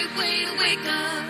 right way to wake up.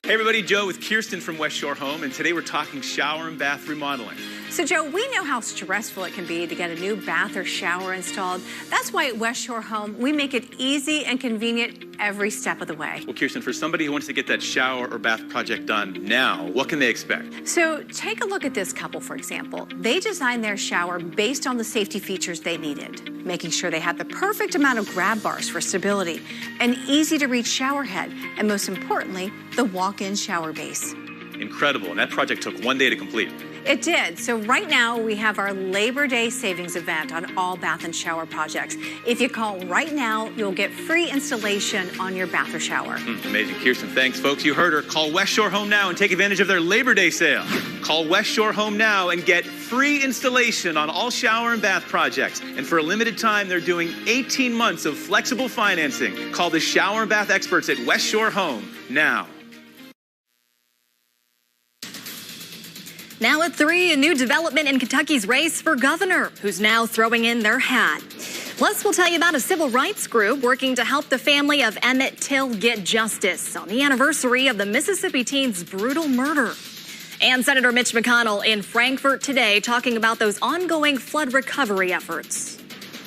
Hey everybody, Joe with Kirsten from West Shore Home, and today we're talking shower and bath remodeling. So Joe, we know how stressful it can be to get a new bath or shower installed. That's why at West Shore Home, we make it easy and convenient every step of the way. Well, Kirsten, for somebody who wants to get that shower or bath project done now, what can they expect? So take a look at this couple, for example. They designed their shower based on the safety features they needed, making sure they had the perfect amount of grab bars for stability, an easy-to-reach shower head, and most importantly, the walk-in shower base. Incredible, and that project took 1 day to complete. It did. So right now we have our Labor Day savings event on all bath and shower projects. If you call right now, you'll get free installation on your bath or shower. Amazing. Kirsten, thanks, folks. You heard her. Call West Shore Home now and take advantage of their Labor Day sale. Call West Shore Home now and get free installation on all shower and bath projects. And for a limited time, they're doing 18 months of flexible financing. Call the shower and bath experts at West Shore Home now. Now at 3, a new development in Kentucky's race for governor, who's now throwing in their hat. Plus, we'll tell you about a civil rights group working to help the family of Emmett Till get justice on the anniversary of the Mississippi teen's brutal murder. And Senator Mitch McConnell in Frankfort today talking about those ongoing flood recovery efforts.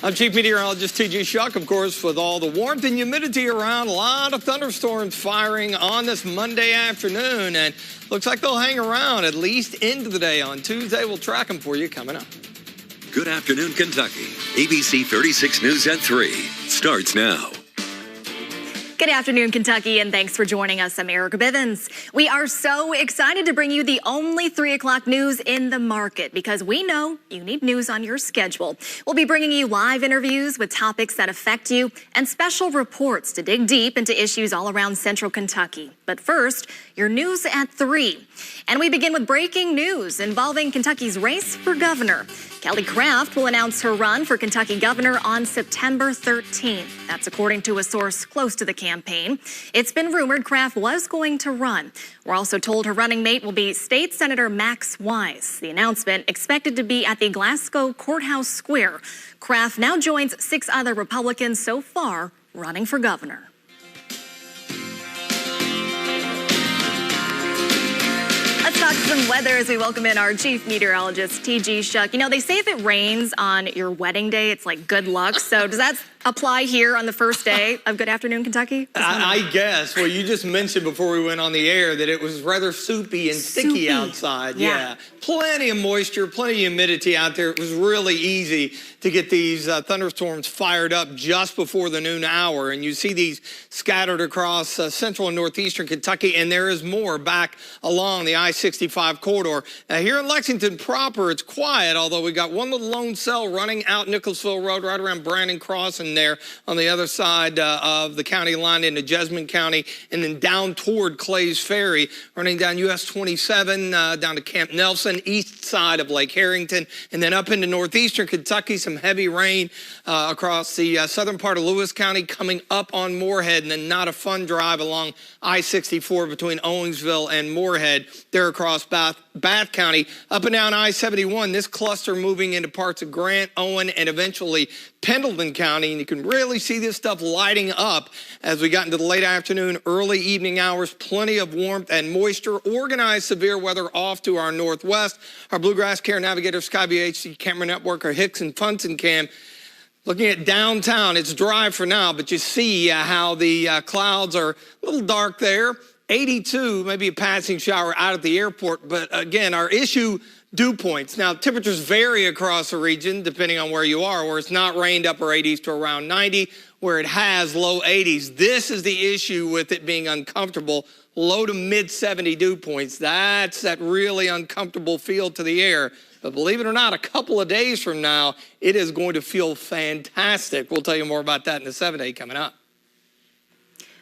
I'm Chief Meteorologist T.J. Shuck, of course, with all the warmth and humidity around. A lot of thunderstorms firing on this Monday afternoon, and looks like they'll hang around at least into the day on Tuesday. We'll track them for you coming up. Good afternoon, Kentucky. ABC 36 News at 3 starts now. Good afternoon, Kentucky, and thanks for joining us. I'm Erica Bivens. We are so excited to bring you the only 3 o'clock news in the market because we know you need news on your schedule. We'll be bringing you live interviews with topics that affect you and special reports to dig deep into issues all around central Kentucky. But first, your news at 3. And we begin with breaking news involving Kentucky's race for governor. Kelly Craft will announce her run for Kentucky governor on September 13th. That's according to a source close to the campaign. It's been rumored Craft was going to run. We're also told her running mate will be State Senator Max Wise. The announcement expected to be at the Glasgow Courthouse Square. Craft now joins 6 other Republicans so far running for governor. Let's talk some weather as we welcome in our chief meteorologist, T.G. Shuck. You know, they say if it rains on your wedding day, it's like good luck. So does that apply here on the first day of Good Afternoon, Kentucky? I guess. Well, you just mentioned before we went on the air that it was rather soupy and sticky outside. Yeah. Plenty of moisture, plenty of humidity out there. It was really easy to get these thunderstorms fired up just before the noon hour. And you see these scattered across central and northeastern Kentucky, and there is more back along the I-65 corridor. Now, here in Lexington proper, it's quiet, although we got one little lone cell running out Nicholsville Road right around Brandon Crossing there on the other side of the county line into Jessamine County, and then down toward Clay's Ferry, running down US 27 down to Camp Nelson, east side of Lake Harrington, and then up into northeastern Kentucky, some heavy rain across the southern part of Lewis County, coming up on Moorhead, and then not a fun drive along I-64 between Owensville and Moorhead, there across Bath County, up and down I-71. This cluster moving into parts of Grant, Owen, and eventually Pendleton County, and you can really see this stuff lighting up as we got into the late afternoon, early evening hours. Plenty of warmth and moisture. Organized severe weather off to our northwest. Our Bluegrass Care Navigator, Skyview HD camera network, our Hicks and Funson cam. Looking at downtown, it's dry for now, but you see how the clouds are a little dark there. 82, maybe a passing shower out at the airport, but again, our issue dew points. Now, temperatures vary across the region depending on where you are, where it's not rained upper 80s to around 90, where it has low 80s. This is the issue with it being uncomfortable. Low to mid 70 dew points. That's that really uncomfortable feel to the air. But believe it or not, a couple of days from now, it is going to feel fantastic. We'll tell you more about that in the 7-day coming up.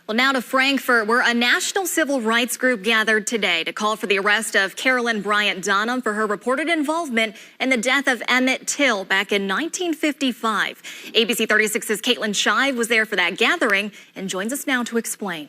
Well, now to Frankfort, where a national civil rights group gathered today to call for the arrest of Carolyn Bryant Dunham for her reported involvement in the death of Emmett Till back in 1955. ABC 36's Caitlin Shive was there for that gathering and joins us now to explain.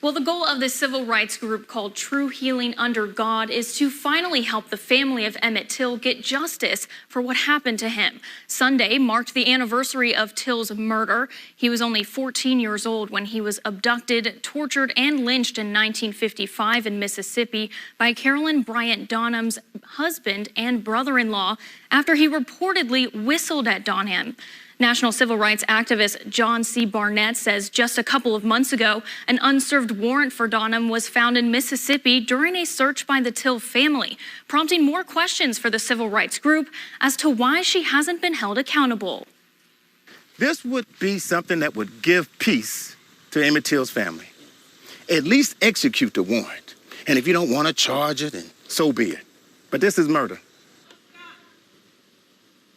Well, the goal of this civil rights group called True Healing Under God is to finally help the family of Emmett Till get justice for what happened to him. Sunday marked the anniversary of Till's murder. He was only 14 years old when he was abducted, tortured, and lynched in 1955 in Mississippi by Carolyn Bryant Donham's husband and brother-in-law after he reportedly whistled at Donham. National civil rights activist John C. Barnett says just a couple of months ago, an unserved warrant for Donham was found in Mississippi during a search by the Till family, prompting more questions for the civil rights group as to why she hasn't been held accountable. This would be something that would give peace to Emmett Till's family. At least execute the warrant. And if you don't want to charge it, then so be it. But this is murder.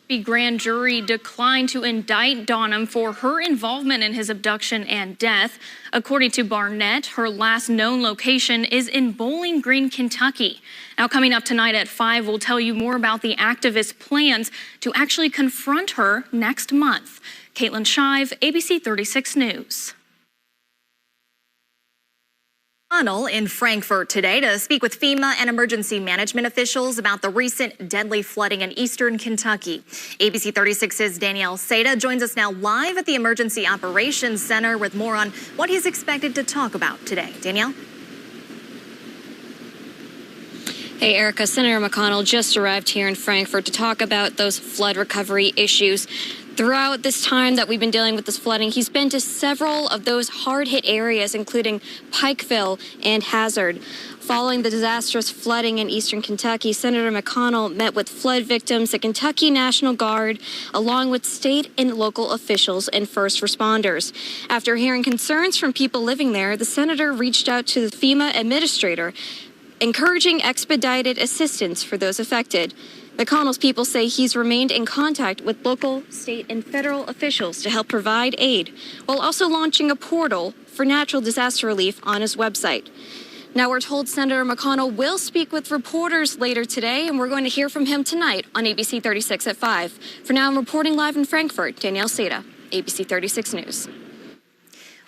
The grand jury declined to indict Donham for her involvement in his abduction and death. According to Barnett, her last known location is in Bowling Green, Kentucky. Now, coming up tonight at 5, we'll tell you more about the activist's plans to actually confront her next month. Caitlin Shive, ABC 36 News. In Frankfurt today to speak with FEMA and emergency management officials about the recent deadly flooding in eastern Kentucky. ABC 36's Danielle Seda joins us now live at the Emergency Operations Center with more on what he's expected to talk about today. Danielle? Hey, Erica, Senator McConnell just arrived here in Frankfurt to talk about those flood recovery issues. Throughout this time that we've been dealing with this flooding, he's been to several of those hard-hit areas, including Pikeville and Hazard. Following the disastrous flooding in eastern Kentucky, Senator McConnell met with flood victims, the Kentucky National Guard, along with state and local officials and first responders. After hearing concerns from people living there, the senator reached out to the FEMA administrator, encouraging expedited assistance for those affected. McConnell's people say he's remained in contact with local, state, and federal officials to help provide aid, while also launching a portal for natural disaster relief on his website. Now, we're told Senator McConnell will speak with reporters later today, and we're going to hear from him tonight on ABC 36 at 5. For now, I'm reporting live in Frankfurt. Danielle Seda, ABC 36 News.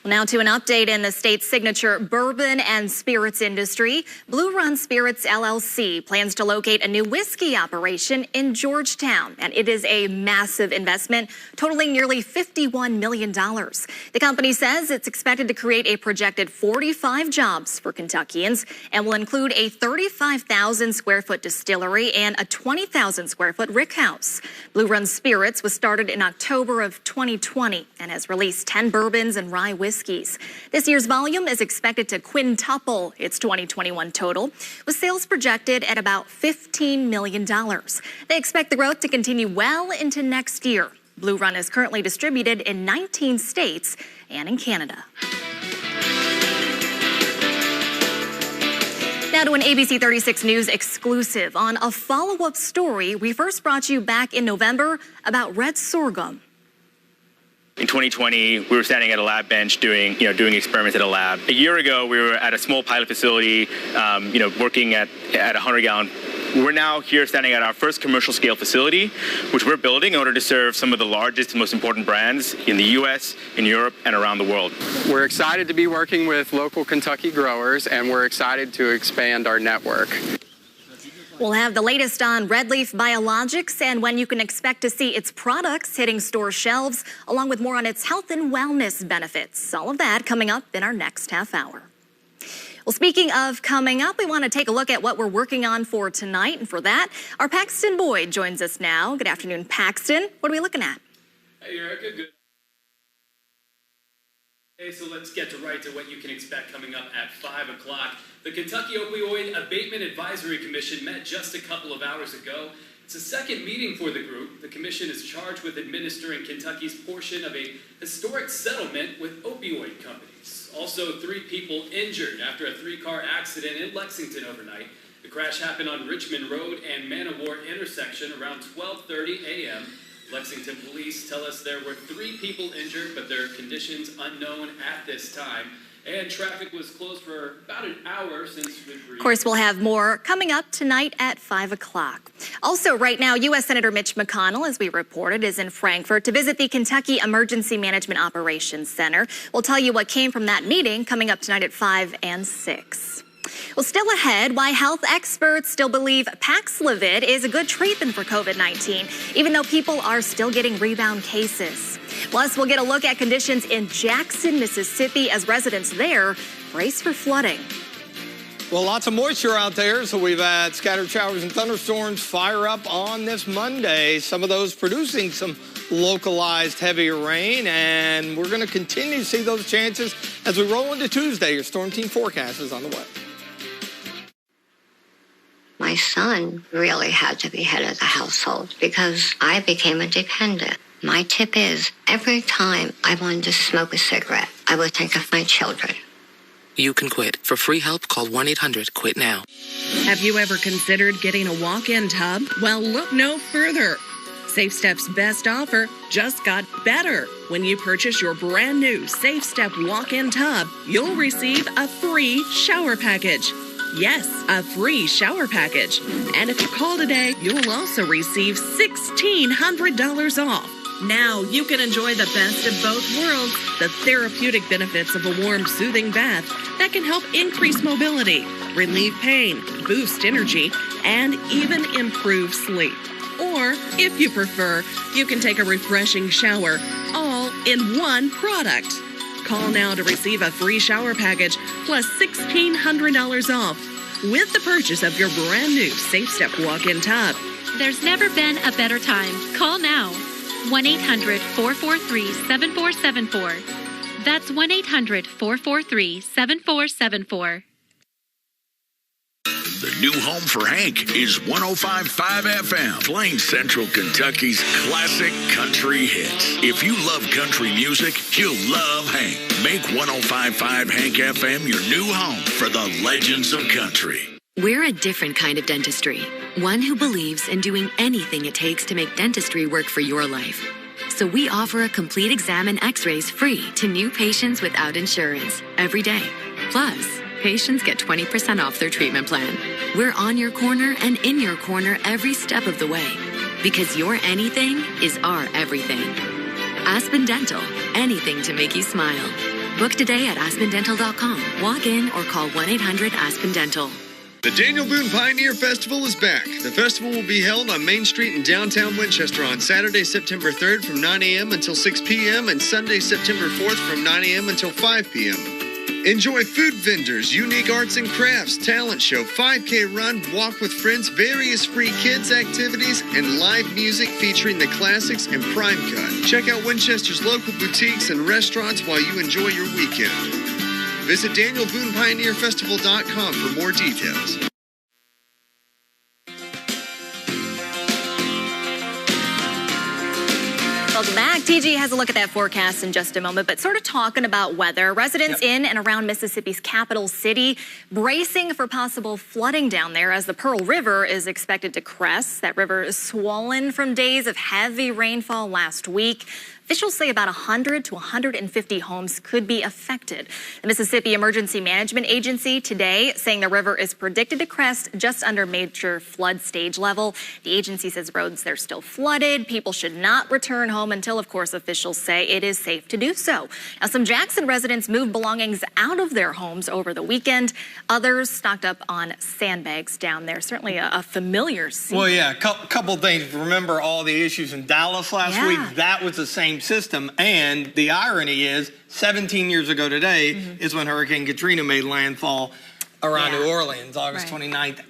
Now to an update in the state's signature bourbon and spirits industry. Blue Run Spirits LLC plans to locate a new whiskey operation in Georgetown, and it is a massive investment totaling nearly $51 million. The company says it's expected to create a projected 45 jobs for Kentuckians and will include a 35,000 square foot distillery and a 20,000 square foot rickhouse. Blue Run Spirits was started in October of 2020 and has released 10 bourbons and rye whiskeys. This year's volume is expected to quintuple its 2021 total, with sales projected at about $15 million. They expect the growth to continue well into next year. Blue Run is currently distributed in 19 states and in Canada. Now to an ABC 36 News exclusive on a follow-up story we first brought you back in November about red sorghum. In 2020, we were standing at a lab bench doing experiments at a lab. A year ago, we were at a small pilot facility, working at a 100-gallon. We're now here standing at our first commercial scale facility, which we're building in order to serve some of the largest and most important brands in the U.S., in Europe, and around the world. We're excited to be working with local Kentucky growers, and we're excited to expand our network. We'll have the latest on Red Leaf Biologics and when you can expect to see its products hitting store shelves, along with more on its health and wellness benefits. All of that coming up in our next half hour. Well, speaking of coming up, we want to take a look at what we're working on for tonight. And for that, our Paxton Boyd joins us now. Good afternoon, Paxton. What are we looking at? Hey, Erica. Good. Okay, so let's get right to what you can expect coming up at 5 o'clock. The Kentucky Opioid Abatement Advisory Commission met just a couple of hours ago. It's a second meeting for the group. The commission is charged with administering Kentucky's portion of a historic settlement with opioid companies. Also, 3 people injured after a 3-car accident in Lexington overnight. The crash happened on Richmond Road and Man of War intersection around 12:30 a.m. Lexington police tell us there were 3 people injured, but their conditions unknown at this time. And traffic was closed for about an hour since we Of course, we'll have more coming up tonight at 5 o'clock. Also, right now, U.S. Senator Mitch McConnell, as we reported, is in Frankfort to visit the Kentucky Emergency Management Operations Center. We'll tell you what came from that meeting coming up tonight at 5 and 6. Well, still ahead, why health experts still believe Paxlovid is a good treatment for COVID-19, even though people are still getting rebound cases. Plus, we'll get a look at conditions in Jackson, Mississippi, as residents there brace for flooding. Well, lots of moisture out there, so we've had scattered showers and thunderstorms fire up on this Monday. Some of those producing some localized heavier rain, and we're going to continue to see those chances as we roll into Tuesday. Your Storm Team forecast is on the way. My son really had to be head of the household because I became a dependent. My tip is, every time I wanted to smoke a cigarette, I would think of my children. You can quit. For free help, call 1-800-QUIT-NOW. Have you ever considered getting a walk-in tub? Well, look no further. Safe Step's best offer just got better. When you purchase your brand new Safe Step walk-in tub, you'll receive a free shower package. Yes, a free shower package. And if you call today, you'll also receive $1,600 off. Now you can enjoy the best of both worlds, the therapeutic benefits of a warm, soothing bath that can help increase mobility, relieve pain, boost energy, and even improve sleep. Or, if you prefer, you can take a refreshing shower, all in one product. Call now to receive a free shower package plus $1,600 off with the purchase of your brand new Safe Step walk-in tub. There's never been a better time. Call now. 1-800-443-7474. That's 1-800-443-7474. The new home for Hank is 105.5 FM, Plains Central Kentucky's classic country hits. If you love country music, you'll love Hank. Make 105.5 Hank FM your new home for the legends of country. We're a different kind of dentistry, one who believes in doing anything it takes to make dentistry work for your life. So we offer a complete exam and x-rays free to new patients without insurance every day. Plus, patients get 20% off their treatment plan. We're on your corner and in your corner every step of the way, because your anything is our everything. Aspen Dental, anything to make you smile. Book today at aspendental.com. Walk in or call 1-800-ASPEN-DENTAL. The Daniel Boone Pioneer Festival is back. The festival will be held on Main Street in downtown Winchester on Saturday, September 3rd from 9 a.m. until 6 p.m. and Sunday, September 4th from 9 a.m. until 5 p.m. Enjoy food vendors, unique arts and crafts, talent show, 5K run, walk with friends, various free kids activities, and live music featuring the classics and Prime Cut. Check out Winchester's local boutiques and restaurants while you enjoy your weekend. Visit DanielBoonePioneerFestival.com for more details. Welcome back. TG has a look at that forecast in just a moment, but sort of talking about weather. Residents in and around Mississippi's capital city bracing for possible flooding down there as the Pearl River is expected to crest. That river is swollen from days of heavy rainfall last week. Officials say about 100 to 150 homes could be affected. The Mississippi Emergency Management Agency today saying the river is predicted to crest just under major flood stage level. The agency says roads are still flooded. People should not return home until, of course, officials say it is safe to do so. Now, some Jackson residents moved belongings out of their homes over the weekend. Others stocked up on sandbags down there. Certainly a familiar scene. Well, yeah, a couple things. Remember all the issues in Dallas last week? That was the same system, and the irony is 17 years ago today is when Hurricane Katrina made landfall around New Orleans, August 29th,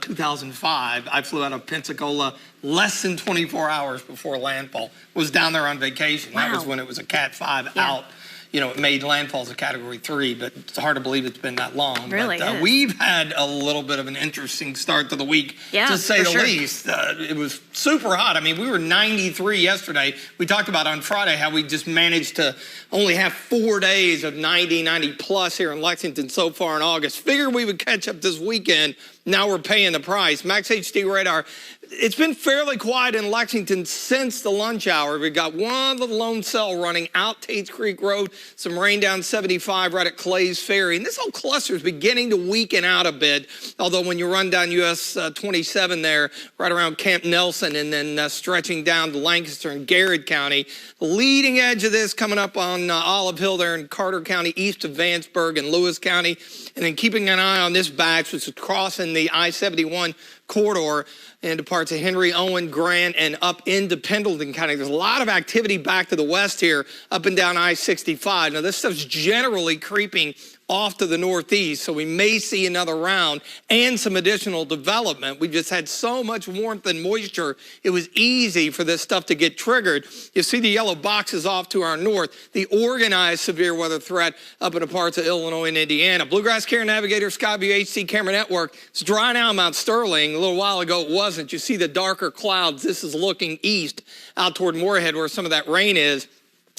2005. I flew out of Pensacola less than 24 hours before landfall. Was down there on vacation. That was when it was a Cat 5 out. You know, it made landfall as a Category 3, but it's hard to believe it's been that long. Really but, we've had a little bit of an interesting start to the week, to say the least. It was super hot. I mean, we were 93 yesterday. We talked about on Friday how we just managed to only have 4 days of 90 plus here in Lexington so far in August. Figured we would catch up this weekend. now we're paying the price. Max HD radar. It's been fairly quiet in Lexington since the lunch hour. We've got one little lone cell running out Tates Creek Road, some rain down 75 right at Clay's Ferry. And this whole cluster is beginning to weaken out a bit, although when you run down US 27 there, right around Camp Nelson, and then stretching down to Lancaster and Garrett County, the leading edge of this coming up on Olive Hill there in Carter County, east of Vanceburg and Lewis County, and then keeping an eye on this batch, which is crossing the I-71 corridor into parts of Henry, Owen, Grant, and up into Pendleton County. There's a lot of activity back to the west here, up and down I-65. Now, this stuff's generally creeping off to the northeast, so we may see another round and some additional development. We've just had so much warmth and moisture, it was easy for this stuff to get triggered. You see the yellow boxes off to our north, the organized severe weather threat up into parts of Illinois and Indiana. Bluegrass Care Navigator, Skyview HD Camera Network. It's dry now, Mount Sterling. A little while ago it wasn't. You see the darker clouds. This is looking east out toward Moorhead where some of that rain is.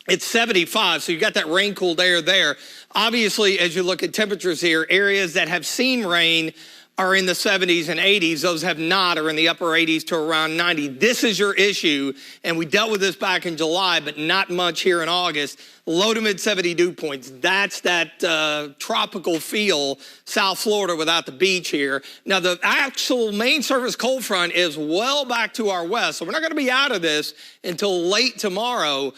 It's 75, so you got that rain-cooled air there. Obviously, as you look at temperatures here, areas that have seen rain are in the 70s and 80s. Those have not are in the upper 80s to around 90. This is your issue, and we dealt with this back in July, but not much here in August. Low to mid 70 dew points. That's that tropical feel, South Florida without the beach here. Now, the actual main surface cold front is well back to our west, so we're not going to be out of this until late tomorrow.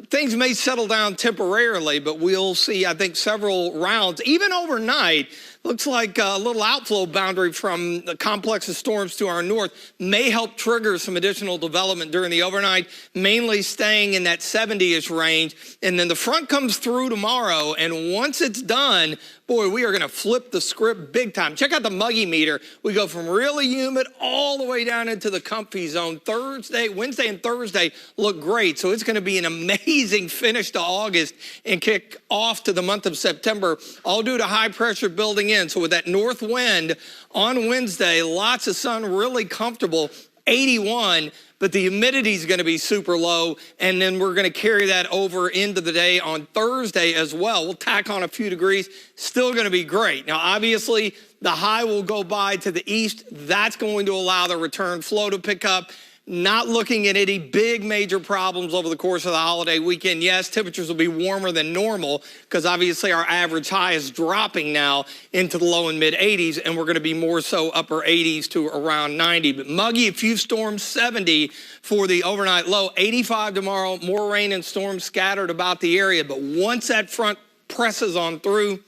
Things may settle down temporarily, but we'll see, I think, several rounds. Even overnight, looks like a little outflow boundary from the complex of storms to our north may help trigger some additional development during the overnight, mainly staying in that 70-ish range. And then the front comes through tomorrow, and once it's done, boy, we are going to flip the script big time. Check out the muggy meter. We go from really humid all the way down into the comfy zone. Wednesday and Thursday look great. So it's going to be an amazing finish to August and kick off to the month of September, all due to high pressure building in. So with that north wind on Wednesday, lots of sun, really comfortable, 81. But the humidity is going to be super low, and then we're going to carry that over into the day on Thursday as well. We'll tack on a few degrees, still going to be great. Now, obviously, the high will go by to the east. That's going to allow the return flow to pick up. Not looking at any big major problems over the course of the holiday weekend. Yes, temperatures will be warmer than normal because obviously our average high is dropping now into the low and mid 80s, and we're going to be more so upper 80s to around 90. But muggy, a few storms, 70 for the overnight low, 85 tomorrow, more rain and storms scattered about the area. But once that front presses on through,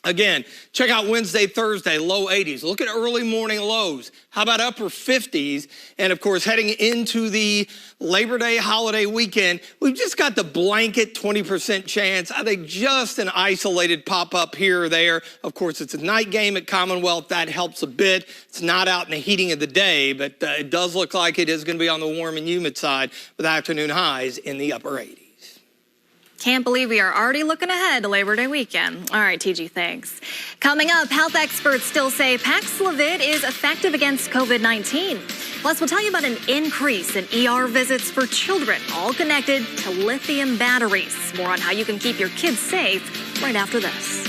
again, check out Wednesday, Thursday, low 80s. Look at early morning lows. How about upper 50s? And, of course, heading into the Labor Day holiday weekend, we've just got the blanket 20% chance. I think just an isolated pop-up here or there. Of course, it's a night game at Commonwealth. That helps a bit. It's not out in the heating of the day, but it does look like it is going to be on the warm and humid side with afternoon highs in the upper 80s. Can't believe we are already looking ahead to Labor Day weekend. All right, TG, thanks. Coming up, health experts still say Paxlovid is effective against COVID-19. Plus, we'll tell you about an increase in ER visits for children, all connected to lithium batteries. More on how you can keep your kids safe right after this.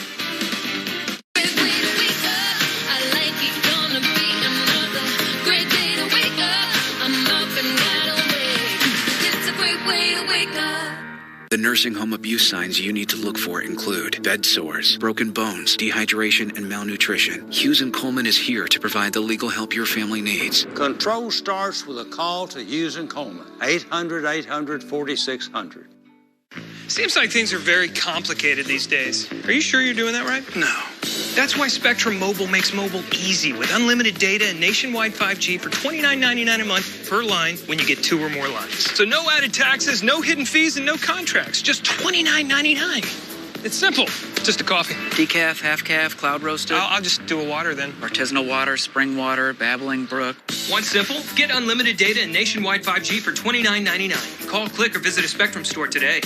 The nursing home abuse signs you need to look for include bed sores, broken bones, dehydration, and malnutrition. Hughes & Coleman is here to provide the legal help your family needs. Control starts with a call to Hughes & Coleman, 800-800-4600. Seems like things are very complicated these days. Are you sure you're doing that right? No. That's why Spectrum Mobile makes mobile easy with unlimited data and nationwide 5G for $29.99 a month per line when you get 2 or more lines. So no added taxes, no hidden fees, and no contracts. Just $29.99. It's simple. Just a coffee. Decaf, half calf, cloud roasted. I'll just do a water then. Artisanal water, spring water, babbling brook. Want simple? Get unlimited data and nationwide 5G for $29.99. Call, click, or visit a Spectrum store today.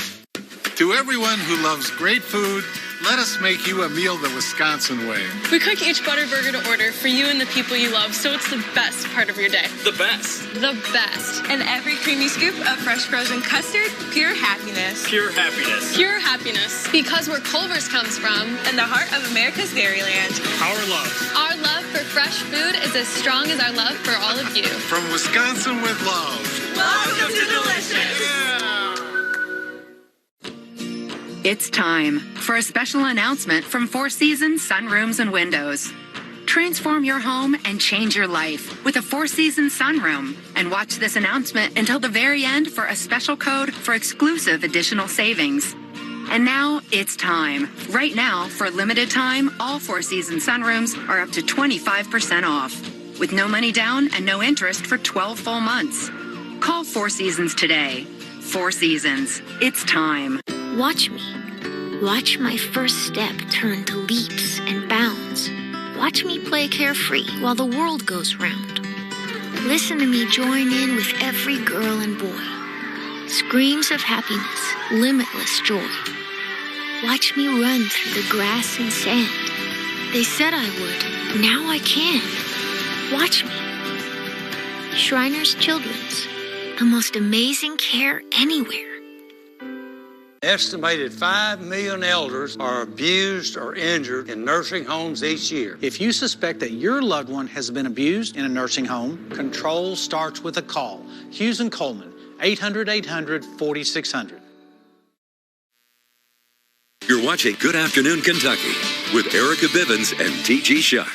To everyone who loves great food, Let us make you a meal the Wisconsin way. We cook each Butterburger to order for you and the people you love, so it's the best part of your day. The best. The best. And every creamy scoop of fresh frozen custard, pure happiness. Pure happiness. Pure happiness. Because where Culver's comes from, and the heart of America's Dairyland. Our love. Our love for fresh food is as strong as our love for all of you. From Wisconsin with love. Welcome to Delicious. It's time for a special announcement from Four Seasons Sunrooms and Windows. Transform your home and change your life with a Four Seasons sunroom. And watch this announcement until the very end for a special code for exclusive additional savings. And now it's time. Right now, for a limited time, all Four Seasons sunrooms are up to 25% off, with no money down and no interest for 12 full months. Call Four Seasons today. Four Seasons. It's time. Watch me. Watch my first step turn to leaps and bounds. Watch me play carefree while the world goes round. Listen to me join in with every girl and boy. Screams of happiness, limitless joy. Watch me run through the grass and sand. They said I would, now I can. Watch me. Shriners Children's, the most amazing care anywhere. Estimated 5 million elders are abused or injured in nursing homes each year. If you suspect that your loved one has been abused in a nursing home, control starts with a call. Hughes and Coleman, 800-800-4600. You're watching Good Afternoon Kentucky with Erica Bivens and T.G. Shuck.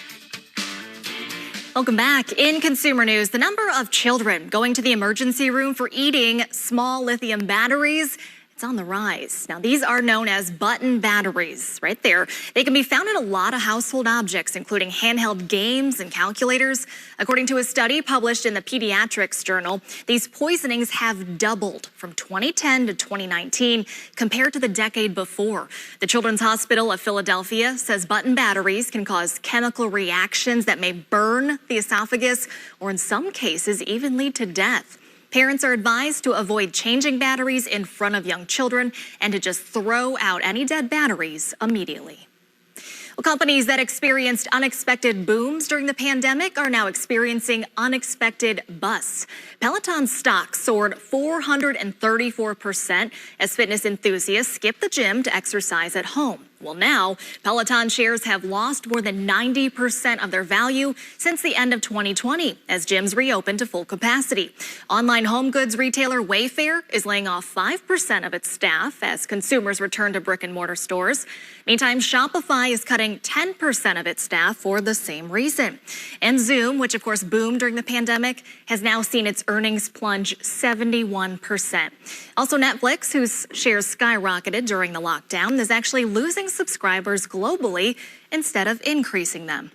Welcome back. In consumer news, the number of children going to the emergency room for eating small lithium batteries, it's on the rise. Now, these are known as button batteries, right there. They can be found in a lot of household objects, including handheld games and calculators. According to a study published in the Pediatrics Journal, these poisonings have doubled from 2010 to 2019 compared to the decade before. The Children's Hospital of Philadelphia says button batteries can cause chemical reactions that may burn the esophagus or in some cases even lead to death. Parents are advised to avoid changing batteries in front of young children and to just throw out any dead batteries immediately. Well, companies that experienced unexpected booms during the pandemic are now experiencing unexpected busts. Peloton stock soared 434% as fitness enthusiasts skipped the gym to exercise at home. Well, now, Peloton shares have lost more than 90% of their value since the end of 2020 as gyms reopened to full capacity. Online home goods retailer Wayfair is laying off 5% of its staff as consumers return to brick and mortar stores. Meantime, Shopify is cutting 10% of its staff for the same reason. And Zoom, which of course boomed during the pandemic, has now seen its earnings plunge 71%. Also, Netflix, whose shares skyrocketed during the lockdown, is actually losing subscribers globally instead of increasing them.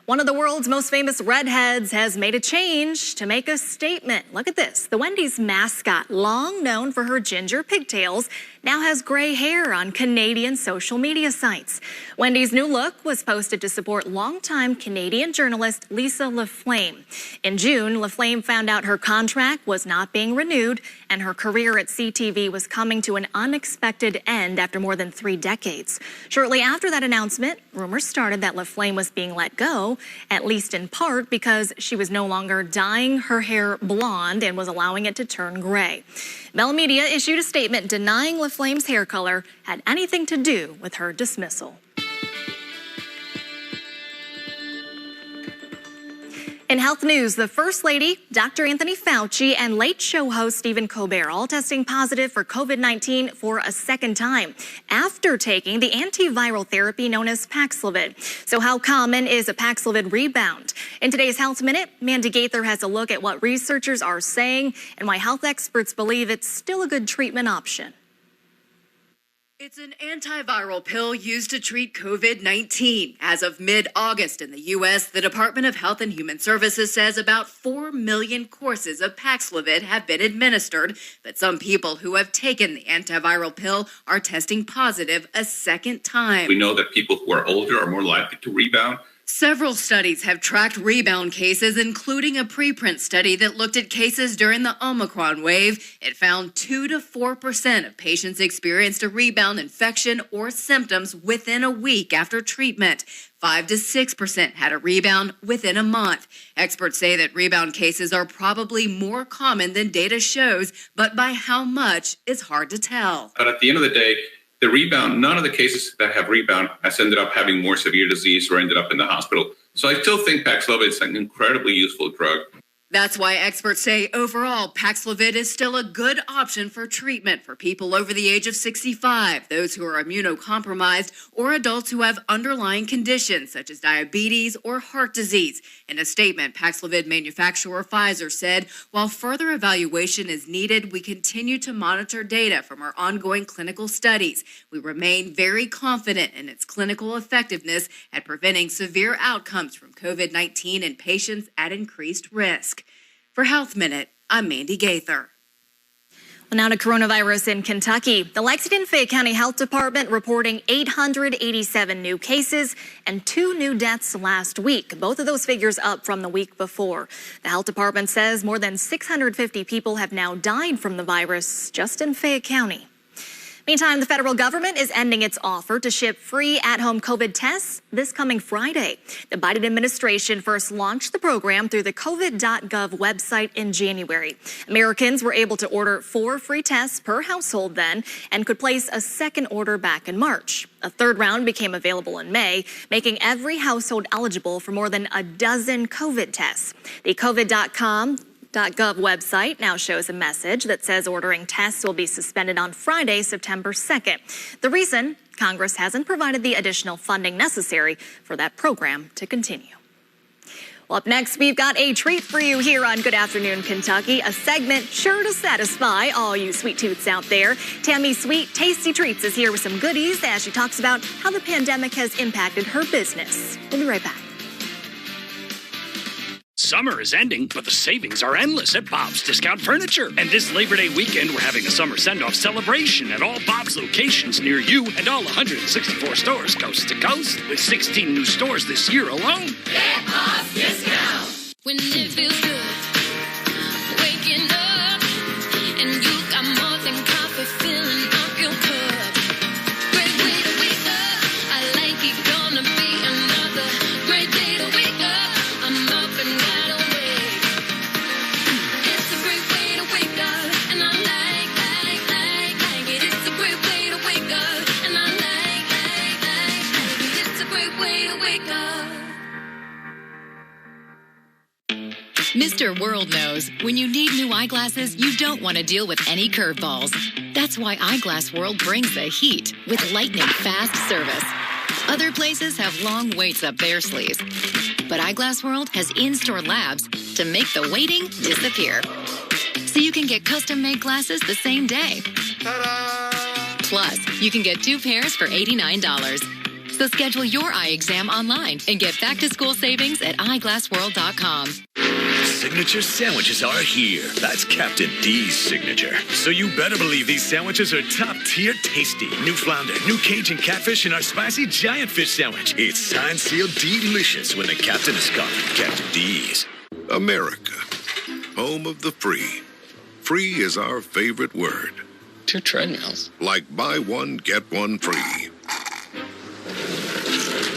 One of the world's most famous redheads has made a change to make a statement. Look at this. The Wendy's mascot, long known for her ginger pigtails, now has gray hair on Canadian social media sites. Wendy's new look was posted to support longtime Canadian journalist Lisa LaFlame. In June, LaFlame found out her contract was not being renewed and her career at CTV was coming to an unexpected end after more than 3 decades. Shortly after that announcement, rumors started that LaFlame was being let go, at least in part because she was no longer dyeing her hair blonde and was allowing it to turn gray. Bell Media issued a statement denying LaFlame's hair color had anything to do with her dismissal. In health news, the First Lady, Dr. Anthony Fauci, and Late Show host Stephen Colbert all testing positive for COVID-19 for a second time after taking the antiviral therapy known as Paxlovid. So how common is a Paxlovid rebound? In today's Health Minute, Mandy Gaither has a look at what researchers are saying and why health experts believe it's still a good treatment option. It's an antiviral pill used to treat COVID-19. As of mid-August in the U.S., the Department of Health and Human Services says about 4 million courses of Paxlovid have been administered, but some people who have taken the antiviral pill are testing positive a second time. We know that people who are older are more likely to rebound. Several studies have tracked rebound cases, including a preprint study that looked at cases during the Omicron wave. It found 2 to 4% of patients experienced a rebound infection or symptoms within a week after treatment. 5 to 6% had a rebound within a month. Experts say that rebound cases are probably more common than data shows, but by how much is hard to tell. But at the end of the day, the rebound, none of the cases that have rebound has ended up having more severe disease or ended up in the hospital. So I still think Paxlovid is an incredibly useful drug. That's why experts say overall, Paxlovid is still a good option for treatment for people over the age of 65, those who are immunocompromised, or adults who have underlying conditions such as diabetes or heart disease. In a statement, Paxlovid manufacturer Pfizer said, while further evaluation is needed, we continue to monitor data from our ongoing clinical studies. We remain very confident in its clinical effectiveness at preventing severe outcomes from COVID-19 in patients at increased risk. For Health Minute, I'm Mandy Gaither. Well, now to coronavirus in Kentucky. The Lexington-Fayette County Health Department reporting 887 new cases and 2 new deaths last week. Both of those figures up from the week before. The health department says more than 650 people have now died from the virus just in Fayette County. Meantime, the federal government is ending its offer to ship free at-home COVID tests this coming Friday. The Biden administration first launched the program through the covid.gov website in January. Americans were able to order 4 free tests per household then and could place a second order back in March. A third round became available in May, making every household eligible for more than a dozen COVID tests. The covid.gov website now shows a message that says ordering tests will be suspended on Friday, September 2nd. The reason? Congress hasn't provided the additional funding necessary for that program to continue. Well, up next, we've got a treat for you here on Good Afternoon Kentucky, a segment sure to satisfy all you sweet tooths out there. Tammy Sweet Tasty Treats is here with some goodies as she talks about how the pandemic has impacted her business. We'll be right back. Summer is ending, but the savings are endless at Bob's Discount Furniture. And this Labor Day weekend, we're having a summer send-off celebration at all Bob's locations near you and all 164 stores coast to coast, with 16 new stores this year alone. Get Bob's Discount. When it feels good, waking up, and you got more than coffee filling up your cup. Great way to wake up. I like it, gonna be another great day to wake up. I'm up and wide awake. It's a great way to wake up, and I like it. It's a great way to wake up, and I like it. It's a great way to wake up. Mr. World knows when you need new eyeglasses, you don't want to deal with any curveballs. That's why Eyeglass World brings the heat with lightning fast service. Other places have long waits up their sleeves, but Eyeglass World has in-store labs to make the waiting disappear. So you can get custom-made glasses the same day. Ta-da! Plus, you can get 2 pairs for $89. So schedule your eye exam online and get back-to-school savings at eyeglassworld.com. Signature sandwiches are here. That's Captain D's signature. So you better believe these sandwiches are top-tier tasty. New flounder, new Cajun catfish, and our spicy giant fish sandwich. It's signed, sealed, delicious when the captain is calling. Captain D's. America, home of the free. Free is our favorite word. 2 treadmills. Like buy one, get one free.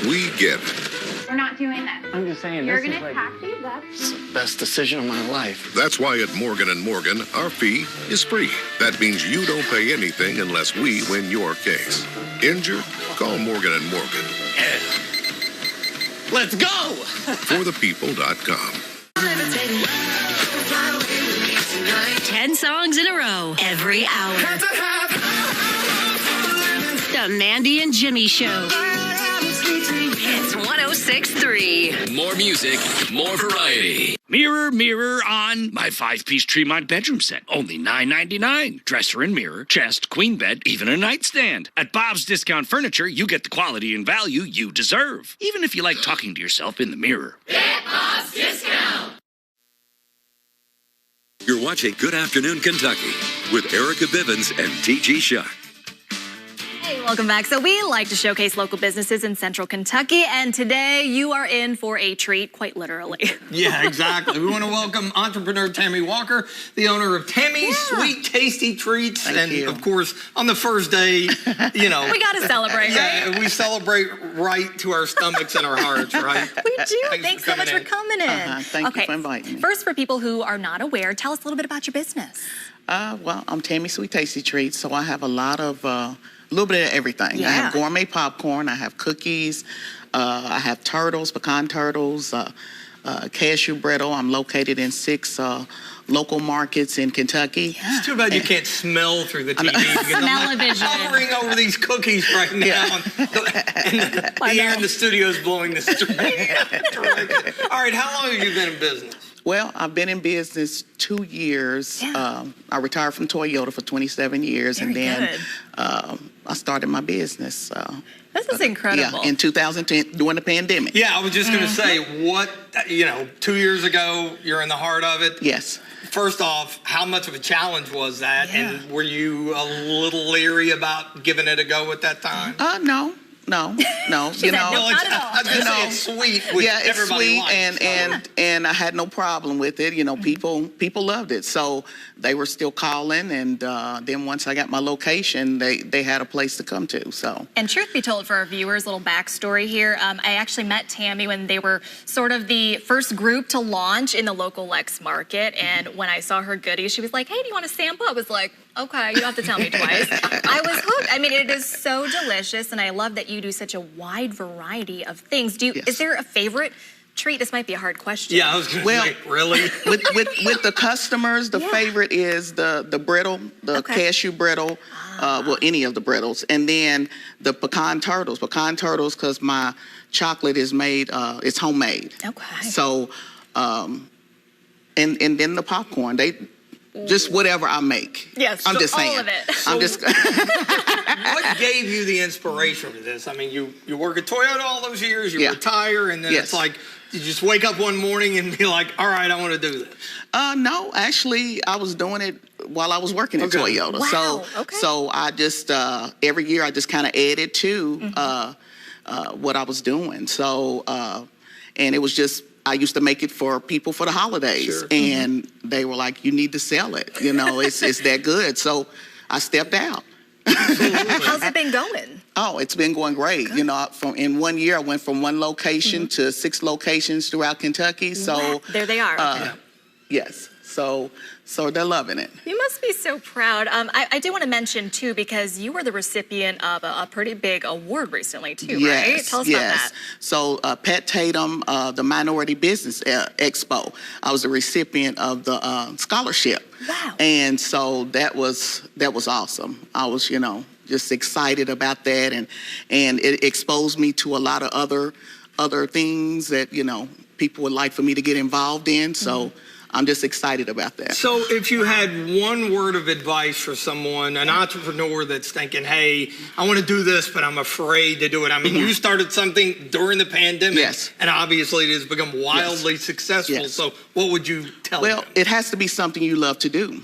We get it. We're not doing that. I'm just saying, You're this going to is taxi? It's the best decision of my life. That's why at Morgan & Morgan, our fee is free. That means you don't pay anything unless we win your case. Injured? Call Morgan & Morgan. Let's go! ForThePeople.com. 10 songs in a row, every hour. The Mandy and Jimmy Show. It's 106.3. More music, more variety. Mirror, mirror on my 5-piece Tremont bedroom set. Only $9.99. Dresser and mirror, chest, queen bed, even a nightstand. At Bob's Discount Furniture, you get the quality and value you deserve. Even if you like talking to yourself in the mirror. Get Bob's Discount. You're watching Good Afternoon Kentucky with Erica Bivens and T.G. Shuck. Hey, Welcome back. So we like to showcase local businesses in Central Kentucky, and today you are in for a treat, quite literally. Yeah, exactly. We want to welcome entrepreneur Tammy Walker, the owner of Tammy's Sweet Tasty Treats. Thank you. Of course, on the first day, We got to celebrate, right? Yeah, we celebrate right to our stomachs and our hearts, right? We do. Thanks so much for coming in. Thank you for inviting me. First, for people who are not aware, tell us a little bit about your business. Well, I'm Tammy's Sweet Tasty Treats, so I have a lot of, a little bit of everything. Yeah. I have gourmet popcorn, I have cookies, I have turtles, pecan turtles, cashew brittle. I'm located in 6 local markets in Kentucky. It's too bad you can't smell through the TV. Because I'm hovering over these cookies right now. And the air in the studio is blowing this. All right, how long have you been in business? Well, I've been in business 2 years. I retired from Toyota for 27 years, and then I started my business. This is incredible. Yeah, in 2010, during the pandemic. Yeah, I was just going to say, 2 years ago, you're in the heart of it. Yes. First off, how much of a challenge was that? And were you a little leery about giving it a go at that time? No. She said, no, not at all. I was going to say it's sweet, which yeah, it's everybody sweet, likes. and I had no problem with it. You know, people loved it, so they were still calling. And then once I got my location, they had a place to come to. So. And truth be told, for our viewers, little backstory here. I actually met Tammy when they were sort of the first group to launch in the local Lex market. And when I saw her goodies, she was like, "Hey, do you want a sample?" I was like, "Okay, you don't have to tell me twice." I was hooked. I mean, it is so delicious, and I love that you do such a wide variety of things. Is there a favorite treat? This might be a hard question. Yeah, I was going to say, really? with the customers, the favorite is the brittle, the cashew brittle, well, any of the brittles, and then the pecan turtles. Pecan turtles, because my chocolate is made, it's homemade. Okay. So, and then the popcorn. Just whatever I make. Yes, I'm just saying. all of it. I'm just. What gave you the inspiration for this? I mean, you work at Toyota all those years, you retire, and then it's like you just wake up one morning and be like, "All right, I want to do this." No, actually, I was doing it while I was working at Toyota. Wow. So I just every year I just kind of added to what I was doing. So and it was just. I used to make it for people for the holidays, and they were like, "You need to sell it. You know, it's that good." So I stepped out. How's it been going? Oh, it's been going great. Good. You know, in 1 year, I went from 1 location to 6 locations throughout Kentucky. So there they are. Yes. So they're loving it. You must be so proud. I do want to mention, too, because you were the recipient of a pretty big award recently, too, right? Tell us about that. So Pat Tatum, the Minority Business Expo, I was a recipient of the scholarship. Wow. And so that was awesome. I was, just excited about that. And it exposed me to a lot of other things that, people would like for me to get involved in. So I'm just excited about that. So if you had one word of advice for someone, an entrepreneur that's thinking, "Hey, I want to do this, but I'm afraid to do it." I mean, you started something during the pandemic, and obviously it has become wildly successful. So what would you tell them? Well, it has to be something you love to do.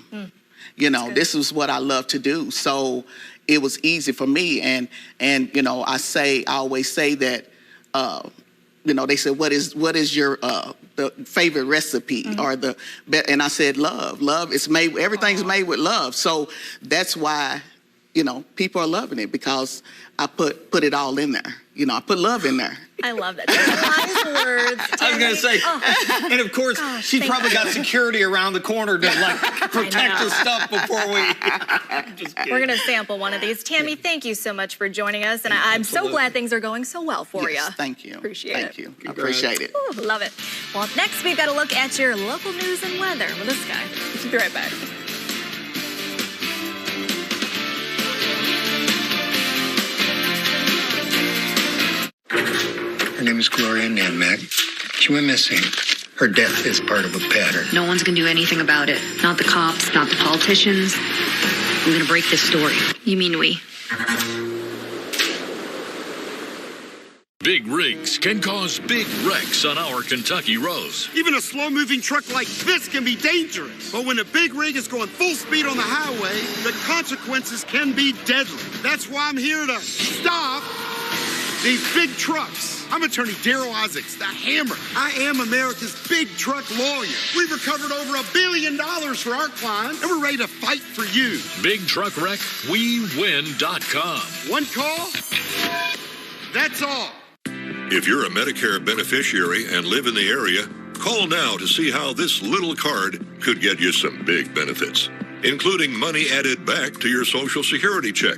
This is what I love to do. So it was easy for me. And I always say that, they said, what is your the favorite recipe or and I said love is made, everything's made with love. So that's why people are loving it, because I put it all in there. I put love in there. I love that. Wise words. I was going to say, and of course, she probably got security around the corner to protect her stuff before we. We're going to sample one of these. Tammy, thank you so much for joining us, and I'm so glad things are going so well for you. Thank you. Appreciate it. Thank you. I appreciate it. Ooh, love it. Well, up next, we've got a look at your local news and weather with this guy. We'll be right back. Her name is Gloria Nammack. She went missing. Her death is part of a pattern. No one's going to do anything about it. Not the cops, not the politicians. I'm going to break this story. You mean we? big rigs can cause big wrecks on our Kentucky roads. Even a slow-moving truck like this can be dangerous. But when a big rig is going full speed on the highway, the consequences can be deadly. That's why I'm here to stop these big trucks. I'm Attorney Darrell Isaacs, the Hammer. I am America's big truck lawyer. We've recovered over $1 billion for our clients, and we're ready to fight for you. Big truck wreck, WeWin.com. One call, that's all. If you're a Medicare beneficiary and live in the area, call now to see how this little card could get you some big benefits, including money added back to your Social Security check.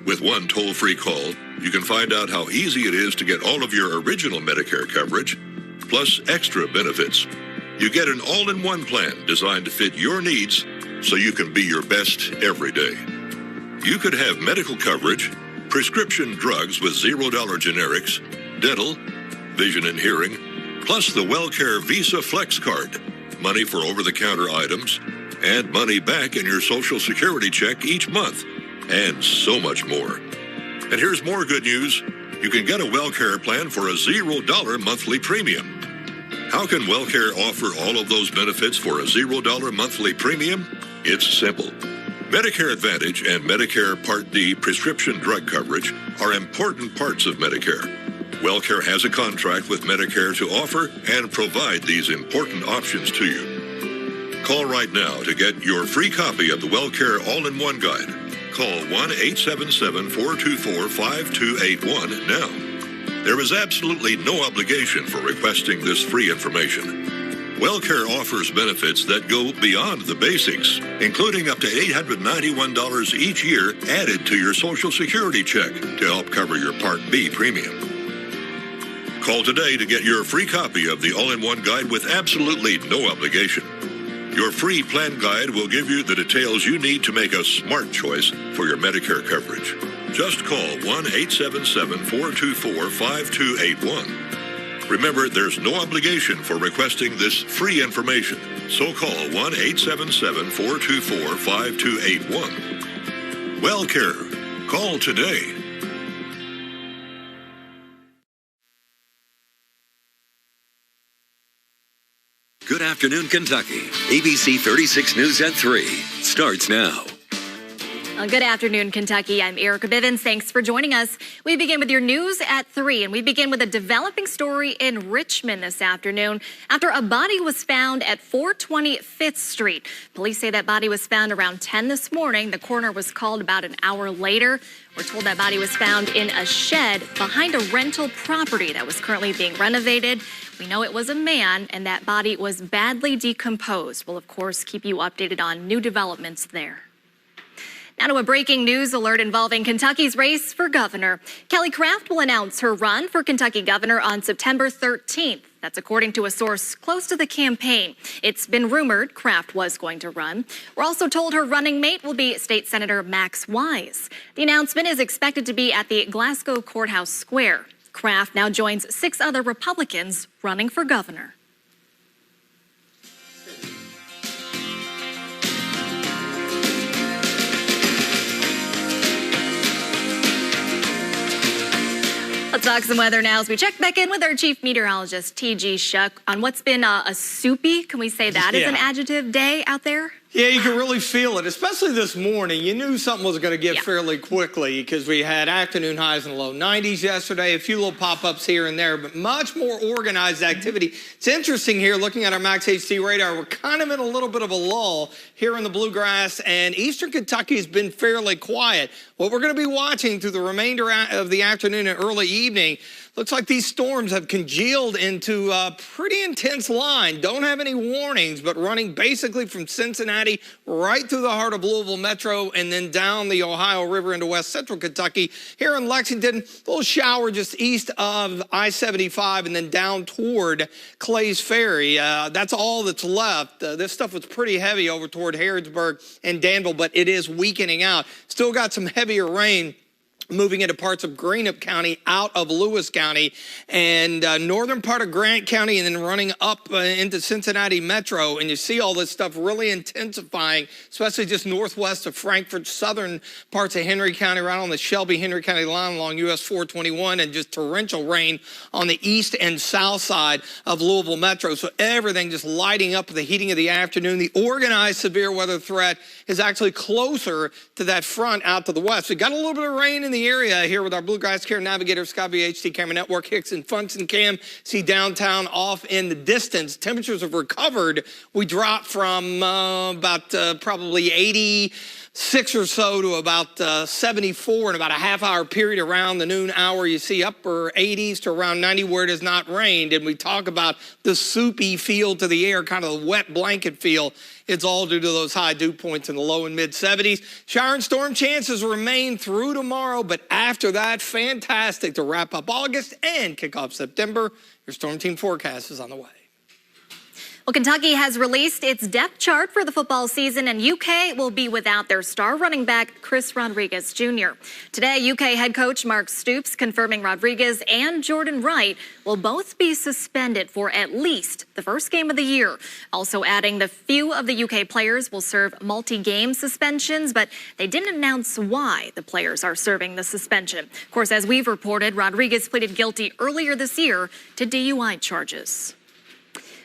With one toll-free call, you can find out how easy it is to get all of your original Medicare coverage, plus extra benefits. You get an all-in-one plan designed to fit your needs so you can be your best every day. You could have medical coverage, prescription drugs with $0 generics, dental, vision and hearing, plus the WellCare Visa Flex Card, money for over-the-counter items, and money back in your Social Security check each month, and so much more. And here's more good news. You can get a WellCare plan for a $0 monthly premium. How can WellCare offer all of those benefits for a $0 monthly premium? It's simple. Medicare Advantage and Medicare Part D prescription drug coverage are important parts of Medicare. WellCare has a contract with Medicare to offer and provide these important options to you. Call right now to get your free copy of the WellCare All-in-One Guide. Call 1-877-424-5281 now. There is absolutely no obligation for requesting this free information. WellCare offers benefits that go beyond the basics, including up to $891 each year added to your Social Security check to help cover your Part B premium. Call today to get your free copy of the All-in-One Guide with absolutely no obligation. Your free plan guide will give you the details you need to make a smart choice for your Medicare coverage. Just call 1-877-424-5281. Remember, there's no obligation for requesting this free information, so call 1-877-424-5281. WellCare. Call today. Good afternoon, Kentucky. ABC 36 News at 3 starts now. Good afternoon, Kentucky. I'm Erica Bivens. Thanks for joining us. We begin with your news at 3, and we begin with a developing story in Richmond this afternoon after a body was found at 420 5th Street. Police say that body was found around 10 this morning. The coroner was called about an hour later. We're told that body was found in a shed behind a rental property that was currently being renovated. We know it was a man, and that body was badly decomposed. We'll, of course, keep you updated on new developments there. Now to a breaking news alert involving Kentucky's race for governor. Kelly Craft will announce her run for Kentucky governor on September 13th. That's according to a source close to the campaign. It's been rumored Craft was going to run. We're also told her running mate will be State Senator Max Wise. The announcement is expected to be at the Glasgow Courthouse Square. Craft now joins 6 other Republicans running for governor. Let's talk some weather now as we check back in with our chief meteorologist, T.G. Shuck, on what's been a soupy, can we say that is an adjective, day out there? Yeah, you can really feel it, especially this morning. You knew something was going to get fairly quickly because we had afternoon highs in the low 90s yesterday, a few little pop-ups here and there, but much more organized activity. It's interesting here, looking at our Max HT radar, we're kind of in a little bit of a lull here in the bluegrass, and eastern Kentucky has been fairly quiet. What we're going to be watching through the remainder of the afternoon and early evening, looks like these storms have congealed into a pretty intense line. Don't have any warnings, but running basically from Cincinnati right through the heart of Louisville Metro and then down the Ohio River into west central Kentucky. Here in Lexington, a little shower just east of I-75 and then down toward Clay's Ferry. That's all that's left. This stuff was pretty heavy over toward Harrodsburg and Danville, but it is weakening out. Still got some heavier rain moving into parts of Greenup County out of Lewis County and northern part of Grant County, and then running up into Cincinnati Metro. And you see all this stuff really intensifying, especially just northwest of Frankfort, southern parts of Henry County, right on the Shelby-Henry County line along US 421, and just torrential rain on the east and south side of Louisville Metro. So everything just lighting up with the heating of the afternoon. The organized severe weather threat is actually closer to that front out to the west. We got a little bit of rain in the area here with our Bluegrass Care Navigator, Sky VHD Camera Network, Hicks and Funson Cam. See downtown off in the distance. Temperatures have recovered. We dropped from about probably 86 or so to about 74 in about a half-hour period around the noon hour. You see upper 80s to around 90 where it has not rained. And we talk about the soupy feel to the air, kind of the wet blanket feel. It's all due to those high dew points in the low and mid 70s. Shower and storm chances remain through tomorrow, but after that, fantastic to wrap up August and kick off September. Your Storm Team forecast is on the way. Well, Kentucky has released its depth chart for the football season, and UK will be without their star running back, Chris Rodriguez Jr. Today, UK head coach Mark Stoops confirming Rodriguez and Jordan Wright will both be suspended for at least the first game of the year. Also adding the few of the UK players will serve multi-game suspensions, but they didn't announce why the players are serving the suspension. Of course, as we've reported, Rodriguez pleaded guilty earlier this year to DUI charges.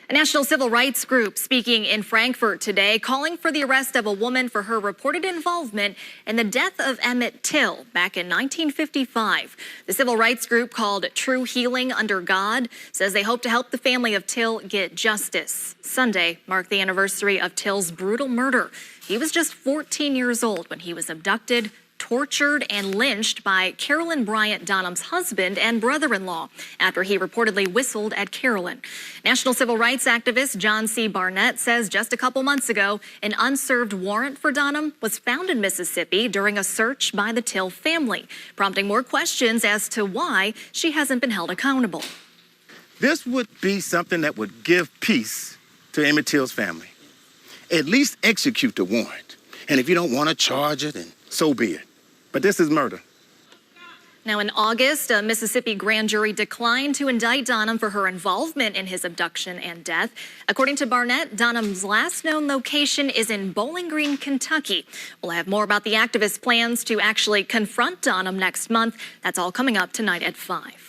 A national civil rights group speaking in Frankfort today, calling for the arrest of a woman for her reported involvement in the death of Emmett Till back in 1955. The civil rights group, called True Healing Under God, says they hope to help the family of Till get justice. Sunday marked the anniversary of Till's brutal murder. He was just 14 years old when he was abducted, tortured, and lynched by Carolyn Bryant Donham's husband and brother-in-law after he reportedly whistled at Carolyn. National civil rights activist John C. Barnett says just a couple months ago, an unserved warrant for Donham was found in Mississippi during a search by the Till family, prompting more questions as to why she hasn't been held accountable. This would be something that would give peace to Emmett Till's family. At least execute the warrant. And if you don't want to charge it, then so be it. But this is murder. Now, in August, a Mississippi grand jury declined to indict Donham for her involvement in his abduction and death. According to Barnett, Donham's last known location is in Bowling Green, Kentucky. We'll have more about the activist's plans to actually confront Donham next month. That's all coming up tonight at 5.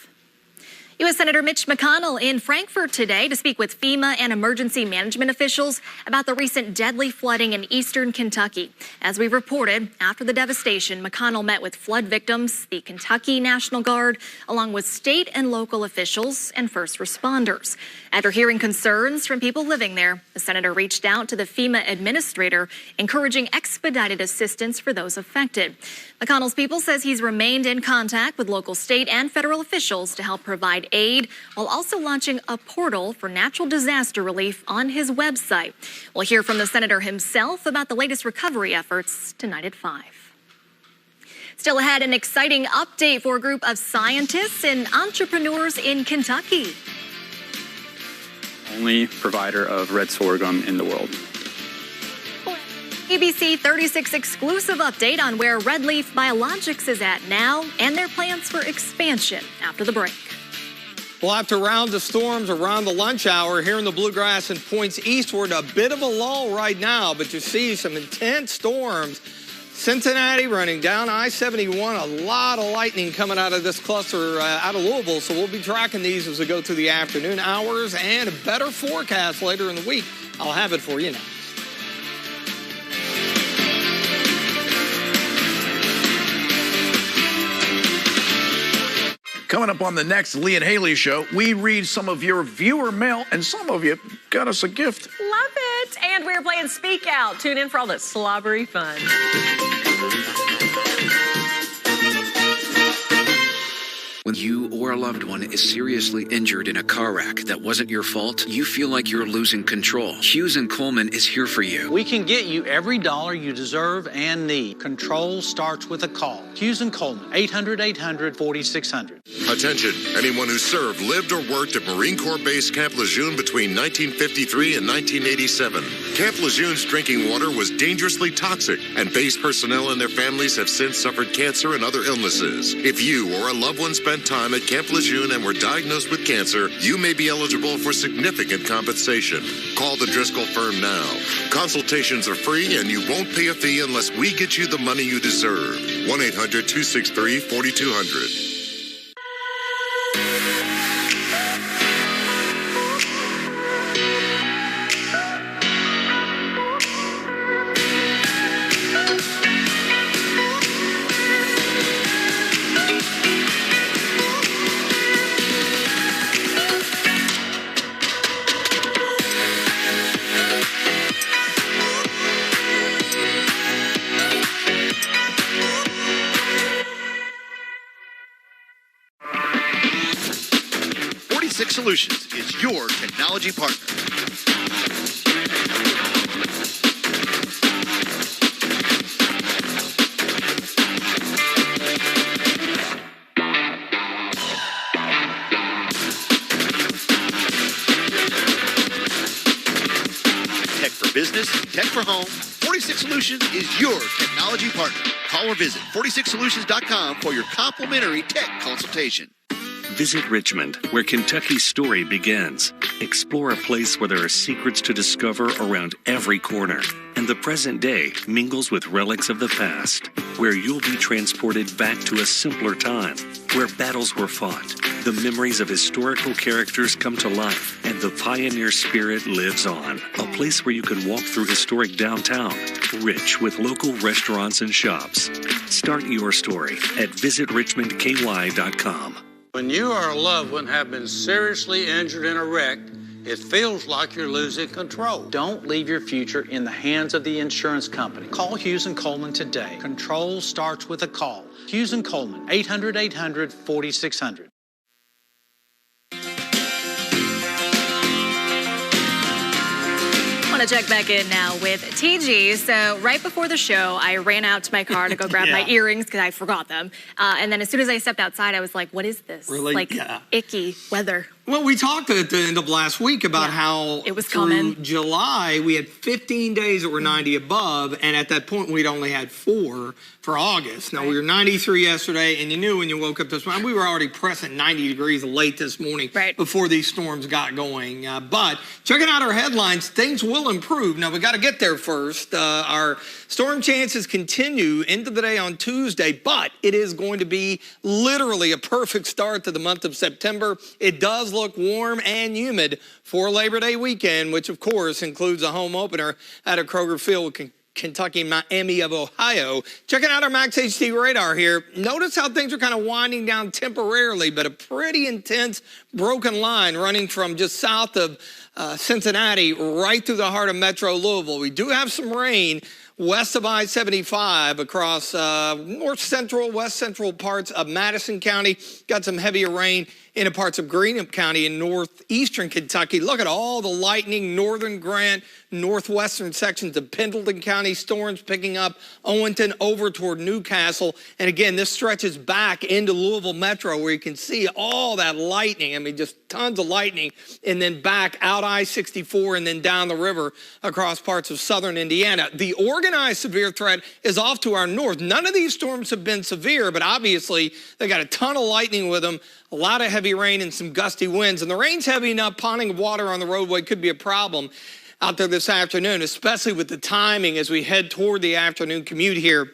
U.S. Senator Mitch McConnell in Frankfort today to speak with FEMA and emergency management officials about the recent deadly flooding in eastern Kentucky. As we reported, after the devastation, McConnell met with flood victims, the Kentucky National Guard, along with state and local officials and first responders. After hearing concerns from people living there, the senator reached out to the FEMA administrator, encouraging expedited assistance for those affected. McConnell's people says he's remained in contact with local, state, and federal officials to help provide aid, while also launching a portal for natural disaster relief on his website. We'll hear from the senator himself about the latest recovery efforts tonight at 5. Still ahead, an exciting update for a group of scientists and entrepreneurs in Kentucky. Only provider of red sorghum in the world. ABC 36 exclusive update on where Red Leaf Biologics is at now and their plans for expansion after the break. Well, after rounds of storms around the lunch hour here in the Bluegrass and points eastward, a bit of a lull right now, but you see some intense storms. Cincinnati running down I-71, a lot of lightning coming out of this cluster out of Louisville, so we'll be tracking these as we go through the afternoon hours, and a better forecast later in the week. I'll have it for you now. Coming up on the next Lee and Haley show, we read some of your viewer mail, and some of you got us a gift. Love it. And we're playing Speak Out. Tune in for all that slobbery fun. When you or a loved one is seriously injured in a car wreck that wasn't your fault, you feel like you're losing control, Hughes & Coleman is here for you. We can get you every dollar you deserve and need. Control starts with a call. Hughes & Coleman, 800-800-4600. Attention, anyone who served, lived, or worked at Marine Corps Base Camp Lejeune between 1953 and 1987. Camp Lejeune's drinking water was dangerously toxic, and base personnel and their families have since suffered cancer and other illnesses. If you or a loved one spent time at Camp Lejeune and were diagnosed with cancer, you may be eligible for significant compensation. Call the Driscoll firm now. Consultations are free, and you won't pay a fee unless we get you the money you deserve. 1-800-263-4200. Solutions is your technology partner. Tech for business, tech for home. 46 Solutions is your technology partner. Call or visit 46solutions.com for your complimentary tech consultation. Visit Richmond, where Kentucky's story begins. Explore a place where there are secrets to discover around every corner, and the present day mingles with relics of the past, where you'll be transported back to a simpler time, where battles were fought, the memories of historical characters come to life, and the pioneer spirit lives on. A place where you can walk through historic downtown, rich with local restaurants and shops. Start your story at visitrichmondky.com. When you or a loved one have been seriously injured in a wreck, it feels like you're losing control. Don't leave your future in the hands of the insurance company. Call Hughes & Coleman today. Control starts with a call. Hughes & Coleman, 800-800-4600. I want to check back in now with TG. So right before the show, I ran out to my car to go grab my earrings because I forgot them. And then as soon as I stepped outside, I was like, what is this? Really? Icky weather. Well, we talked at the end of last week about how it was through July, we had 15 days that were 90 above, and at that point, we'd only had 4 for August. Now, we were 93 yesterday, and you knew when you woke up this morning, we were already pressing 90 degrees late this morning before these storms got going. But checking out our headlines, things will improve. Now, we got to get there first. Our storm chances continue into the day on Tuesday, but it is going to be literally a perfect start to the month of September. It does look warm and humid for Labor Day weekend, which of course includes a home opener at a Kroger Field with Kentucky, Miami of Ohio. Checking out our Max HD radar here. Notice how things are kind of winding down temporarily, but a pretty intense broken line running from just south of Cincinnati right through the heart of Metro Louisville. We do have some rain west of I-75 across north central, west central parts of Madison County. Got some heavier rain into parts of Greenup County in northeastern Kentucky. Look at all the lightning, northern Grant, northwestern sections of Pendleton County, storms picking up Owenton over toward Newcastle. And again, this stretches back into Louisville Metro where you can see all that lightning. I mean, just tons of lightning. And then back out I-64 and then down the river across parts of southern Indiana. The organized severe threat is off to our north. None of these storms have been severe, but obviously they got a ton of lightning with them. A lot of heavy rain and some gusty winds. And the rain's heavy enough, ponding of water on the roadway could be a problem out there this afternoon, especially with the timing as we head toward the afternoon commute here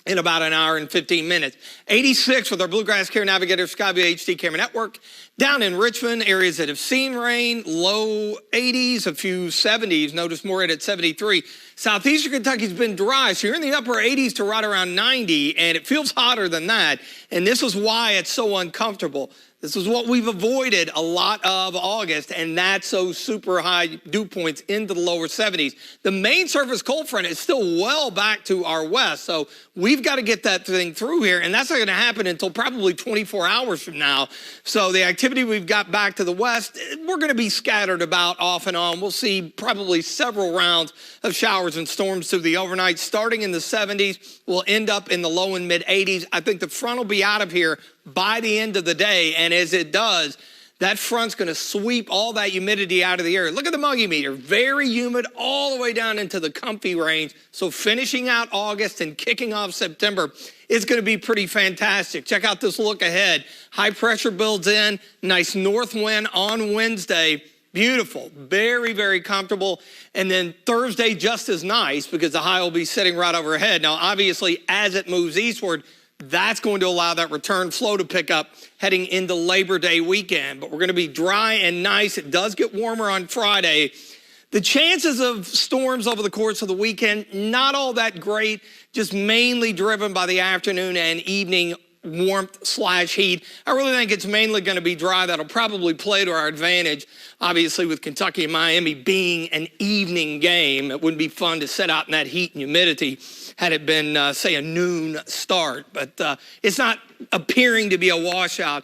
in about an hour and 15 minutes. 86 with our Bluegrass Care Navigator Skyview HD camera network. Down in Richmond, areas that have seen rain, low 80s, a few 70s. Notice Morehead at 73. Southeastern Kentucky's been dry, so you're in the upper 80s to right around 90, and it feels hotter than that. And this is why it's so uncomfortable. This is what we've avoided a lot of August, and that's those super high dew points into the lower 70s. The main surface cold front is still well back to our west, so we've got to get that thing through here, and that's not going to happen until probably 24 hours from now. So the activity we've got back to the west, we're going to be scattered about off and on. We'll see probably several rounds of showers and storms through the overnight, starting in the 70s. We'll end up in the low and mid 80s. I think the front will be out of here by the end of the day, and as it does, that front's going to sweep all that humidity out of the air. Look at the muggy meter, very humid all the way down into the comfy range. So finishing out August and kicking off September is going to be pretty fantastic. Check out this look ahead. High pressure builds in, nice north wind on Wednesday. Beautiful, very, very comfortable. And then Thursday just as nice because the high will be sitting right overhead. Now, obviously, as it moves eastward, that's going to allow that return flow to pick up heading into Labor Day weekend. But we're going to be dry and nice. It does get warmer on Friday. The chances of storms over the course of the weekend, not all that great, just mainly driven by the afternoon and evening warmth/heat. I really think it's mainly going to be dry. That'll probably play to our advantage. Obviously, with Kentucky and Miami being an evening game, it wouldn't be fun to sit out in that heat and humidity had it been, say, a noon start. But it's not appearing to be a washout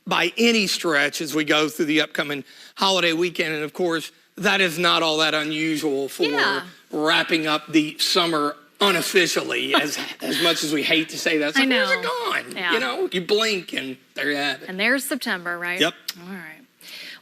by any stretch as we go through the upcoming holiday weekend. And, of course, that is not all that unusual for wrapping up the summer unofficially, as much as we hate to say that. I know. Summers are gone. Yeah. You know, you blink and there you have it. And there's September, right? Yep. All right.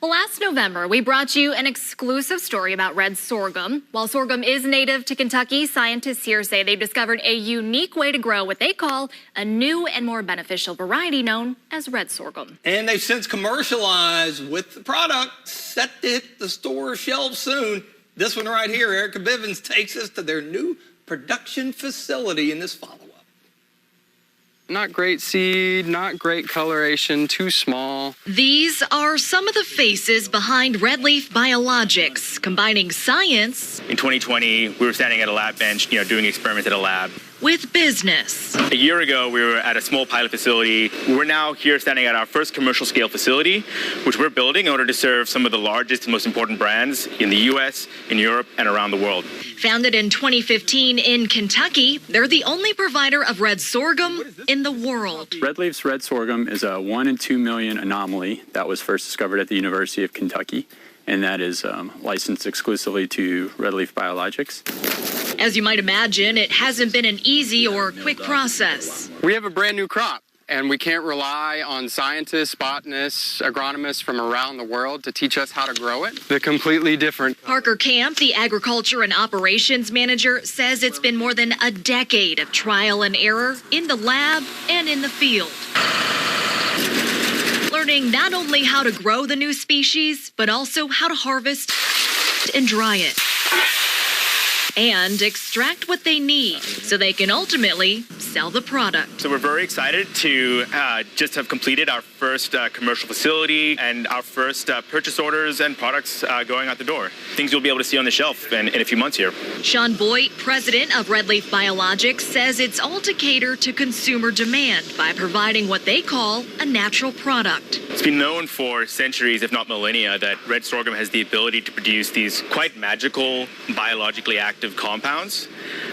Well, last November, we brought you an exclusive story about red sorghum. While sorghum is native to Kentucky, scientists here say they've discovered a unique way to grow what they call a new and more beneficial variety known as red sorghum. And they've since commercialized with the product set to hit the store shelves soon. This one right here, Erica Bivens takes us to their new production facility in this follow-up. Not great seed, not great coloration, too small. These are some of the faces behind Red Leaf Biologics, combining science. In 2020, we were standing at a lab bench, doing experiments at a lab. With business. A year ago, we were at a small pilot facility. We're now here standing at our first commercial scale facility, which we're building in order to serve some of the largest and most important brands in the U.S., in Europe, and around the world. Founded in 2015 in Kentucky, they're the only provider of red sorghum in the world. Red Leaf's red sorghum is a 1 in 2 million anomaly that was first discovered at the University of Kentucky, and that is licensed exclusively to Red Leaf Biologics. As you might imagine, it hasn't been an easy or quick process. We have a brand new crop, and we can't rely on scientists, botanists, agronomists from around the world to teach us how to grow it. They're completely different. Parker Camp, the agriculture and operations manager, says it's been more than a decade of trial and error in the lab and in the field. Learning not only how to grow the new species, but also how to harvest and dry it. And extract what they need so they can ultimately sell the product. So we're very excited to just have completed our first commercial facility and our first purchase orders and products going out the door. Things you'll be able to see on the shelf in a few months here. Sean Boyd, president of Red Leaf Biologics, says it's all to cater to consumer demand by providing what they call a natural product. It's been known for centuries, if not millennia, that red sorghum has the ability to produce these quite magical, biologically active compounds,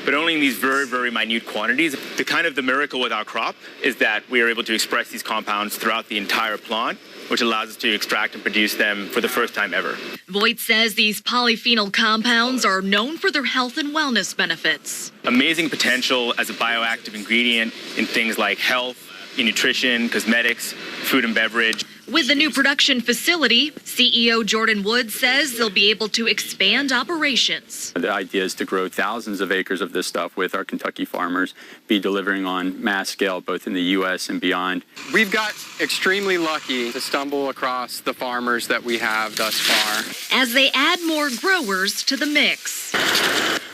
but only in these very, very minute quantities. The miracle with our crop is that we are able to express these compounds throughout the entire plant, which allows us to extract and produce them for the first time ever. Voigt says these polyphenol compounds are known for their health and wellness benefits. Amazing potential as a bioactive ingredient in things like health, in nutrition, cosmetics, food and beverage. With the new production facility, CEO Jordan Wood says they'll be able to expand operations. The idea is to grow thousands of acres of this stuff with our Kentucky farmers, be delivering on mass scale both in the U.S. and beyond. We've got extremely lucky to stumble across the farmers that we have thus far. As they add more growers to the mix,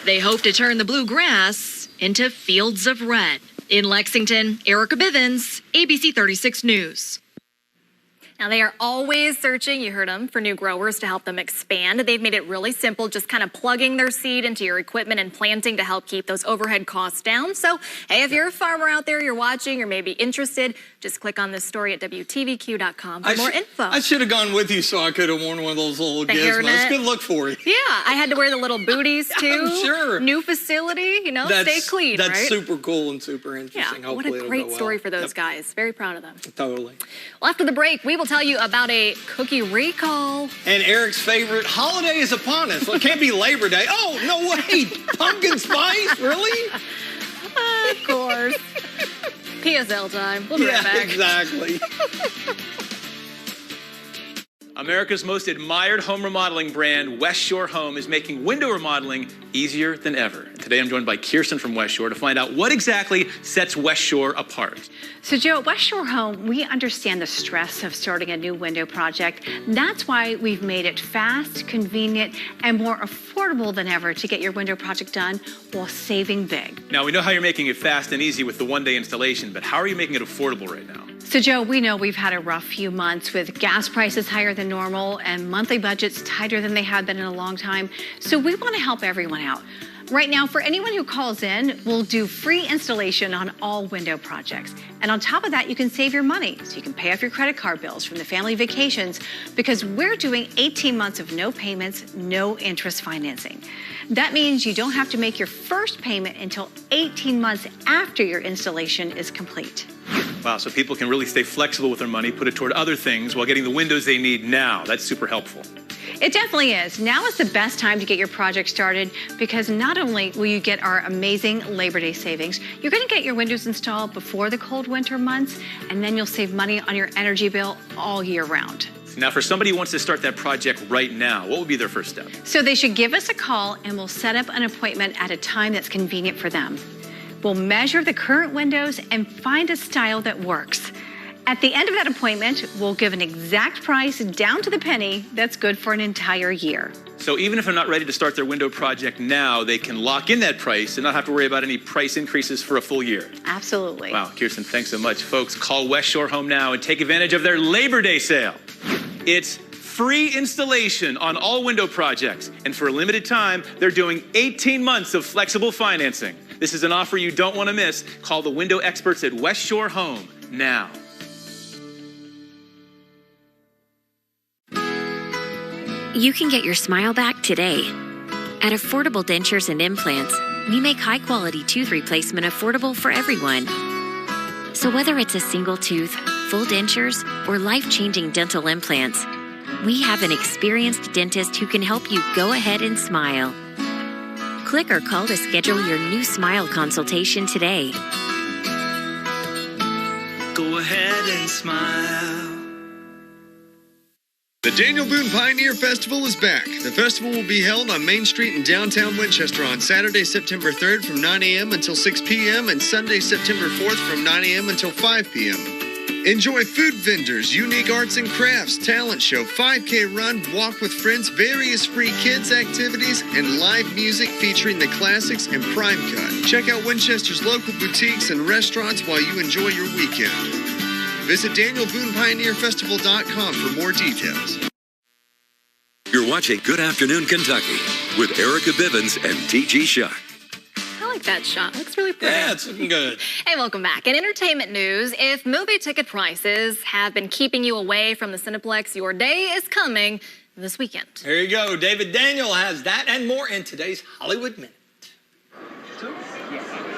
they hope to turn the bluegrass into fields of red. In Lexington, Erica Bivens, ABC 36 News. Now, they are always searching, you heard them, for new growers to help them expand. They've made it really simple, just kind of plugging their seed into your equipment and planting to help keep those overhead costs down. So, hey, if you're a farmer out there, you're watching, or maybe interested, just click on this story at WTVQ.com for more info. I should have gone with you so I could have worn one of those little gizmos. Good look for you. Yeah, I had to wear the little booties too. I'm sure. New facility, stay clean, That's right? super cool and super interesting. Yeah, what a great story for those guys. Very proud of them. Totally. Well, after the break, we will tell you about a cookie recall. And Eric's favorite holiday is upon us. Well, it can't be Labor Day. Oh, no way. Pumpkin spice? Really? Of course. PSL time. We'll be right back. Exactly. America's most admired home remodeling brand, West Shore Home, is making window remodeling easier than ever. Today I'm joined by Kirsten from West Shore to find out what exactly sets West Shore apart. So Joe, at West Shore Home, we understand the stress of starting a new window project. That's why we've made it fast, convenient, and more affordable than ever to get your window project done while saving big. Now, we know how you're making it fast and easy with the one-day installation, but how are you making it affordable right now? So Joe, we know we've had a rough few months with gas prices higher than normal and monthly budgets tighter than they have been in a long time. So we want to help everyone out. Right now, for anyone who calls in, we'll do free installation on all window projects. And on top of that, you can save your money. So you can pay off your credit card bills from the family vacations because we're doing 18 months of no payments, no interest financing. That means you don't have to make your first payment until 18 months after your installation is complete. Wow, so people can really stay flexible with their money, put it toward other things while getting the windows they need now. That's super helpful. It definitely is. Now is the best time to get your project started because not only will you get our amazing Labor Day savings, you're going to get your windows installed before the cold winter months, and then you'll save money on your energy bill all year round. Now, for somebody who wants to start that project right now, what would be their first step? So they should give us a call and we'll set up an appointment at a time that's convenient for them. We'll measure the current windows and find a style that works. At the end of that appointment, we'll give an exact price down to the penny that's good for an entire year. So even if they're not ready to start their window project now, they can lock in that price and not have to worry about any price increases for a full year. Absolutely. Wow, Kirsten, thanks so much. Folks, call West Shore Home now and take advantage of their Labor Day sale. It's free installation on all window projects. And for a limited time, they're doing 18 months of flexible financing. This is an offer you don't want to miss. Call the window experts at West Shore Home now. You can get your smile back today. At Affordable Dentures and Implants, we make high-quality tooth replacement affordable for everyone. So whether it's a single tooth, full dentures, or life-changing dental implants, we have an experienced dentist who can help you go ahead and smile. Click or call to schedule your new smile consultation today. Go ahead and smile. The Daniel Boone Pioneer Festival is back. The festival will be held on Main Street in downtown Winchester on Saturday, September 3rd from 9 a.m. until 6 p.m. and Sunday, September 4th from 9 a.m. until 5 p.m. Enjoy food vendors, unique arts and crafts, talent show, 5K run, walk with friends, various free kids activities, and live music featuring the classics and prime cut. Check out Winchester's local boutiques and restaurants while you enjoy your weekend. Visit DanielBoonePioneerFestival.com for more details. You're watching Good Afternoon Kentucky with Erica Bivens and T.G. Shuck. I like that shot. Looks really pretty. Yeah, it's looking good. Hey, welcome back. In entertainment news, if movie ticket prices have been keeping you away from the Cineplex, your day is coming this weekend. There you go. David Daniel has that and more in today's Hollywood Minute.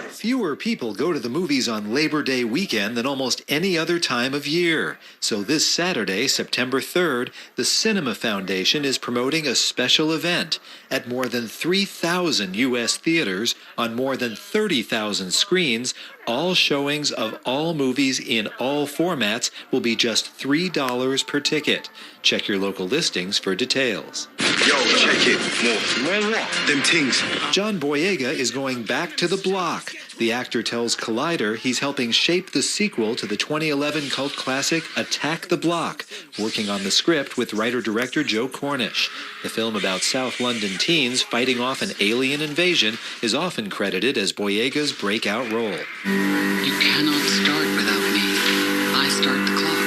Fewer people go to the movies on Labor Day weekend than almost any other time of year. So this Saturday, September 3rd, the Cinema Foundation is promoting a special event. At more than 3,000 U.S. theaters on more than 30,000 screens, all showings of all movies in all formats will be just $3 per ticket. Check your local listings for details. Yo, check it. More what? Them things. John Boyega is going back to the block. The actor tells Collider he's helping shape the sequel to the 2011 cult classic Attack the Block, working on the script with writer-director Joe Cornish. The film about South London teens fighting off an alien invasion is often credited as Boyega's breakout role. You cannot start without me. I start the clock.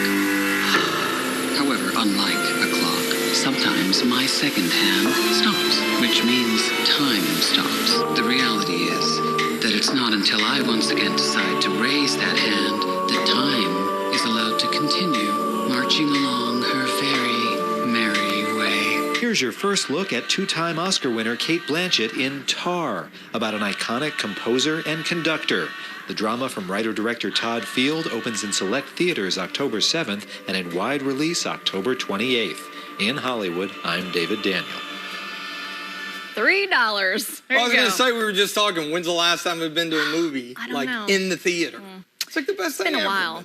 unlike a clock. Sometimes my second hand stops, which means time stops. The reality is that it's not until I once again decide to raise that hand that time is allowed to continue marching along her very merry way. Here's your first look at two-time Oscar winner Cate Blanchett in Tar, about an iconic composer and conductor. The drama from writer-director Todd Field opens in select theaters October 7th and in wide release October 28th. In Hollywood, I'm David Daniel. $3. There I was you going go. to say, we were just talking, when's the last time we've been to a movie? I don't like, know. in the theater. It's like the best thing Been a ever. while.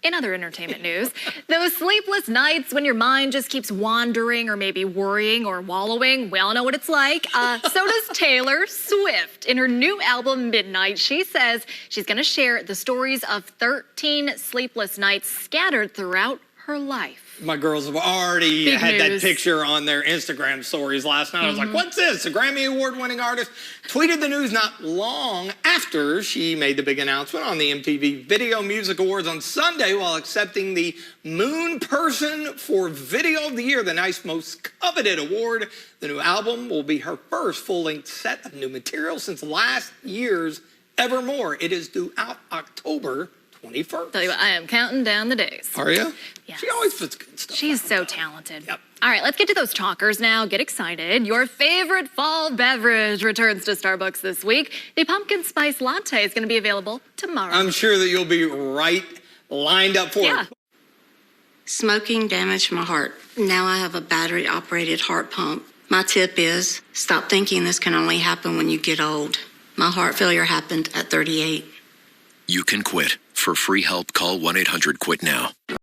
In other entertainment news, those sleepless nights when your mind just keeps wandering or maybe worrying or wallowing, we all know what it's like. So does Taylor Swift. In her new album, Midnight, she says she's going to share the stories of 13 sleepless nights scattered throughout her life. My girls have already Big had news. that picture on their Instagram stories last night. I was like, what's this? A Grammy Award-winning artist tweeted the news not long after she made the big announcement on the MTV Video Music Awards on Sunday while accepting the Moon Person for Video of the Year, the nice most coveted award. The new album will be her first full-length set of new material since last year's Evermore. It is due out October 21st. Tell you what, I am counting down the days. Are you? Yes. She always puts good stuff. She's so talented. Yep. All right, let's get to those talkers now. Get excited. Your favorite fall beverage returns to Starbucks this week. The pumpkin spice latte is going to be available tomorrow. I'm sure that you'll be lined up for it. Smoking damaged my heart. Now I have a battery-operated heart pump. My tip is, stop thinking this can only happen when you get old. My heart failure happened at 38. You can quit. For free help, call 1-800-QUIT-NOW.